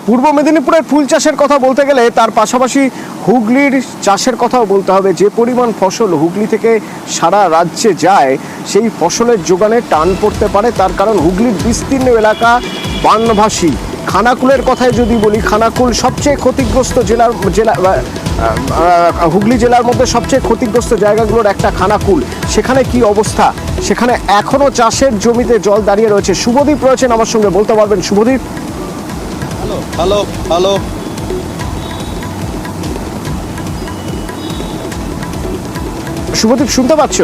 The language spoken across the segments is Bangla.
পূর্ব মেদিনীপুরের ফুল চাষের কথা বলতে গেলে তার পাশাপাশি হুগলির চাষের কথাও বলতে হবে। যে পরিমাণ ফসল হুগলি থেকে সারা রাজ্যে যায়, সেই ফসলের যোগানে টান পড়তে পারে। তার কারণ হুগলির বিস্তীর্ণ এলাকা বানভাসী। খানাকুলের কথায় যদি বলি, খানাকুল সবচেয়ে ক্ষতিগ্রস্ত হুগলি জেলার মধ্যে সবচেয়ে ক্ষতিগ্রস্ত জায়গাগুলোর একটা খানাকুল। সেখানে কি অবস্থা? সেখানে এখনো চাষের জমিতে জল দাঁড়িয়ে রয়েছে। শুভদীপ রয়েছেন আমার সঙ্গে, বলতে পারবেন শুভদীপ? হ্যালো হ্যালো শুভদীপ, শুনতে পাচ্ছ?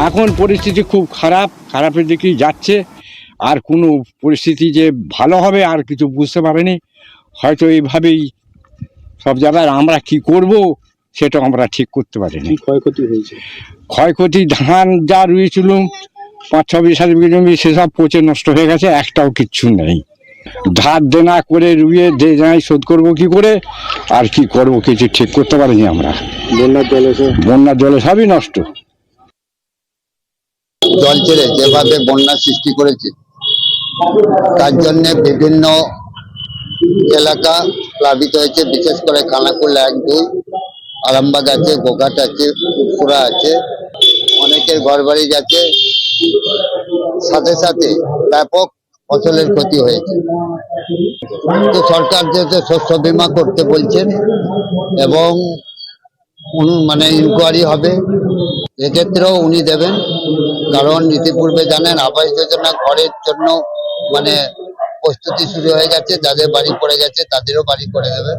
এখন পরিস্থিতি খুব খারাপের দিকেই যাচ্ছে। আর কোনো পরিস্থিতি যে ভালো হবে আর কিছু বুঝতে পারিনি। হয়তো এইভাবেই সব জায়গায় আমরা কি করব সেটা আমরা ঠিক করতে পারিনি। ক্ষয়ক্ষতি হয়েছে? ক্ষয়ক্ষতি ধান যা রুয়েছিল 5-6 বিঘা জমি, সেসব পচে নষ্ট হয়ে গেছে, একটাও কিচ্ছু নেই। ধার দেনা করে রুয়ে দেনাই শোধ করবো কি করে, আর কি করব কিছু ঠিক করতে পারিনি আমরা। বন্যার জলে সবই নষ্ট। জল ছেড়ে যেভাবে বন্যা সৃষ্টি করেছে, তার জন্য বিভিন্ন এলাকা প্লাবিত হয়েছে। বিশেষ করে খানাকুল 1-2, আরামবাগ আছে, গোঘাট আছে, পুরা আছে, অনেকের ঘর বাড়ি যাচ্ছে। সাথে সাথে ব্যাপক ফসলের ক্ষতি হয়েছে। তো সরকার যেহেতু শস্য বীমা করতে বলছেন এবং ইনকোয়ারি হবে, এক্ষেত্রেও উনি দেবেন। কারণ ইতিপূর্বে জানেন আবাস যোজনা ঘরের জন্য প্রস্তুতি শুরু হয়ে গেছে। যাদের বাড়ি পড়ে গেছে তাদেরও বাড়ি করে দেবে।